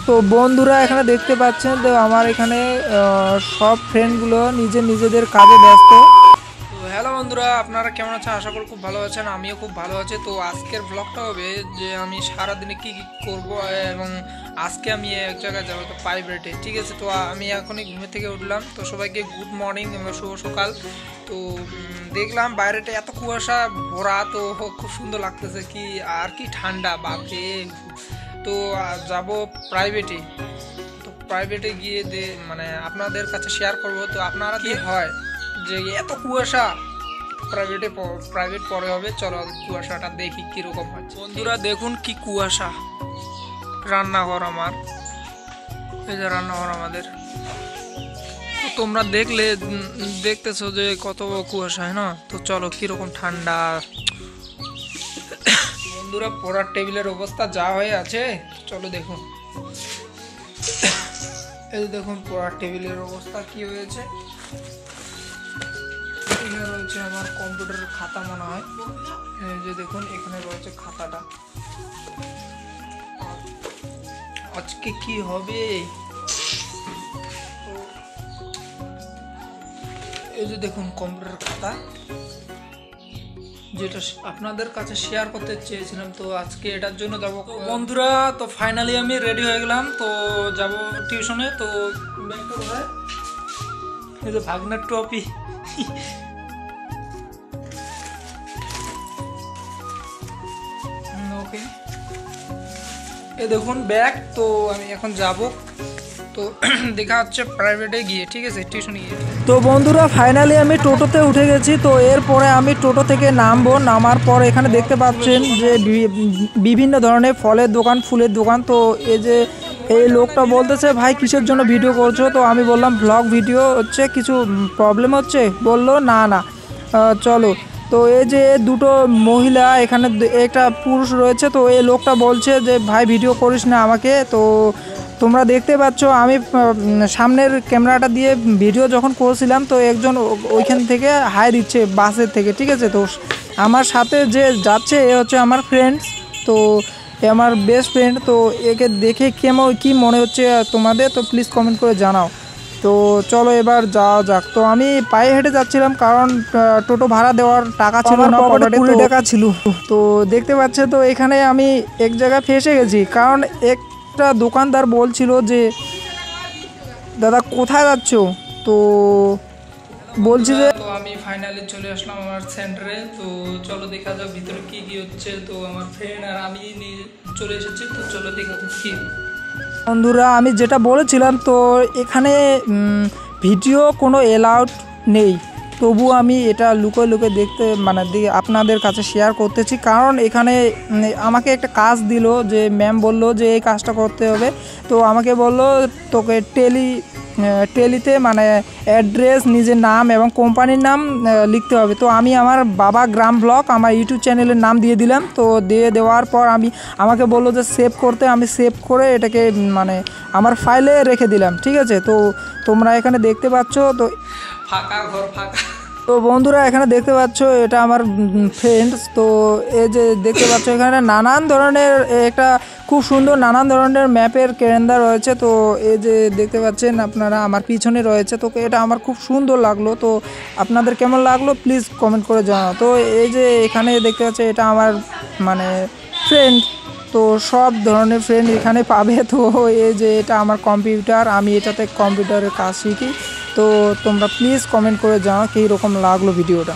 তো বন্ধুরা এখানে দেখতে পাচ্ছেন তো আমার এখানে সব ফ্রেন্ডগুলো নিজেদের কাজে ব্যস্ত। তো হ্যালো বন্ধুরা, আপনারা কেমন আছেন? আশা করি খুব ভালো আছেন, আমিও খুব ভালো আছি। তো আজকের ব্লগটা হবে যে আমি সারাদিনে কী কী করবো, এবং আজকে আমি এক জায়গায় যাবো, তো প্রাইভেটে। ঠিক আছে, তো আমি এখনই ঘুমের থেকে উঠলাম। তো সবাইকে গুড মর্নিং এবং শুভ সকাল। তো দেখলাম বাইরেটা এত কুয়াশা ভরা, তো খুব সুন্দর লাগতেছে, কি আর কি ঠান্ডা বাপরে। তো যাব প্রাইভেটে। তো প্রাইভেটে গিয়ে মানে আপনাদের কাছে শেয়ার করব। তো আপনারা কি হয় যে এত কুয়াশা, প্রাইভেট পরে হবে। চলো কুয়াশাটা দেখি কীরকম হচ্ছে। বন্ধুরা দেখুন কি কুয়াশা। রান্নাঘর আমার, এই যে রান্নাঘর আমাদের। তো তোমরা দেখতেছো যে কত কুয়াশা, হয় না? তো চলো কীরকম ঠান্ডা। বন্ধুরা পড়ার টেবিলের অবস্থা যা হয়ে আছে, চলো দেখুন। এই দেখুন পড়ার টেবিলের অবস্থা কি হয়েছে। এখানে রয়েছে আমার কম্পিউটারের খাতা মনে হয়। এই যে দেখুন এখানে রয়েছে খাতাটা। আজকে কি হবে? এই যে দেখুন কম্পিউটার খাতা, যেটা আপনাদের কাছে শেয়ার করতে চেয়েছিলাম। তো আজকে এটার জন্য যাবো বন্ধুরা। তো ফাইনালি আমি রেডি হয়ে গেলাম, তো যাব টিউশনে। তো ব্যাগটা কোথায়? এই যে ভাগনার টপি। ওকে, এই দেখুন ব্যাগ। তো আমি এখন যাব, তো দেখা হচ্ছে প্রাইভেটে গিয়ে। ঠিক আছে, টিউশনে গিয়ে। তো বন্ধুরা ফাইনালি আমি টোটোতে উঠে গেছি। তো এরপরে আমি টোটো থেকে নামবো। নামার পর এখানে দেখতে পাচ্ছেন যে বিভিন্ন ধরনের ফলের দোকান, ফুলের দোকান। তো এই লোকটা বলতেছে, ভাই কিসের জন্য ভিডিও করছো? তো আমি বললাম ব্লগ ভিডিও হচ্ছে, কিছু প্রবলেম হচ্ছে? বললো না না চলো। তো এই যে দুটো মহিলা, এখানে একটা পুরুষ রয়েছে। তো এই লোকটা বলছে যে ভাই ভিডিও করিস না আমাকে। তো তোমরা দেখতে পাচ্ছ আমি সামনের ক্যামেরাটা দিয়ে ভিডিও যখন করছিলাম, তো একজন ওইখান থেকে হাই দিচ্ছে বাসের থেকে। ঠিক আছে, তো আমার সাথে যে যাচ্ছে এ হচ্ছে আমার ফ্রেন্ডস। তো আমার বেস্ট ফ্রেন্ড। তো একে দেখে কি মনে হচ্ছে তোমাদের? তো প্লিজ কমেন্ট করে জানাও। তো চলো এবার যাওয়া যাক। তো আমি পায়ে হেঁটে যাচ্ছিলাম, কারণ টোটো ভাড়া দেওয়ার টাকা ছিল না, পকেটে 20 টাকা ছিল। তো দেখতে পাচ্ছে, তো এখানে আমি এক জায়গায় ফেসে গেছি, কারণ একটা দোকানদার বলছিল যে দাদা কোথায় যাচ্ছ? তো বলছি যে, তো আমি ফাইনালি চলে আসলাম আমার সেন্টারে। তো চলো দেখা যাক ভিতরে কি কি হচ্ছে। তো আমার ফ্রেন্ড আর আমি চলে এসেছি। তো চলো দেখা যাক কি। বন্ধুরা আমি যেটা বলেছিলাম, তো এখানে ভিডিও কোনো অ্যালাউড নেই, তবু আমি এটা লুকোয় দেখতে আপনাদের কাছে শেয়ার করতেছি। কারণ এখানে আমাকে একটা কাজ দিল, যে ম্যাম বলল যে এই কাজটা করতে হবে। তো আমাকে বলল তোকে টেলিতে অ্যাড্রেস, নিজের নাম এবং কোম্পানির নাম লিখতে হবে। তো আমি আমার বাবা গ্রাম ব্লগ আমার ইউটিউব চ্যানেলের নাম দিয়ে দিলাম। তো দিয়ে দেওয়ার পর আমাকে বললো যে সেভ করতে। আমি সেভ করে এটাকে আমার ফাইলে রেখে দিলাম। ঠিক আছে, তো তোমরা এখানে দেখতে পাচ্ছ, তো ফাঁকা ঘর ফাঁকা। তো বন্ধুরা এখানে দেখতে পাচ্ছ এটা আমার ফ্রেন্ডস। তো এই যে দেখতে পাচ্ছ এখানে নানান ধরনের একটা খুব সুন্দর নানান ধরনের ম্যাপের ক্যালেন্ডার রয়েছে। তো এই যে দেখতে পাচ্ছেন আপনারা আমার পিছনে রয়েছে। তো এটা আমার খুব সুন্দর লাগলো। তো আপনাদের কেমন লাগলো প্লিজ কমেন্ট করে জানাও। তো এই যে এখানে দেখতে পাচ্ছ এটা আমার ফ্রেন্ড। তো সব ধরনের ফ্রেন্ড এখানে পাবে। তো এই যে এটা আমার কম্পিউটার, আমি এটাতে কম্পিউটারের কাজ শিখি। তো তোমরা প্লিজ কমেন্ট করে জানাও কী রকম লাগলো ভিডিওটা।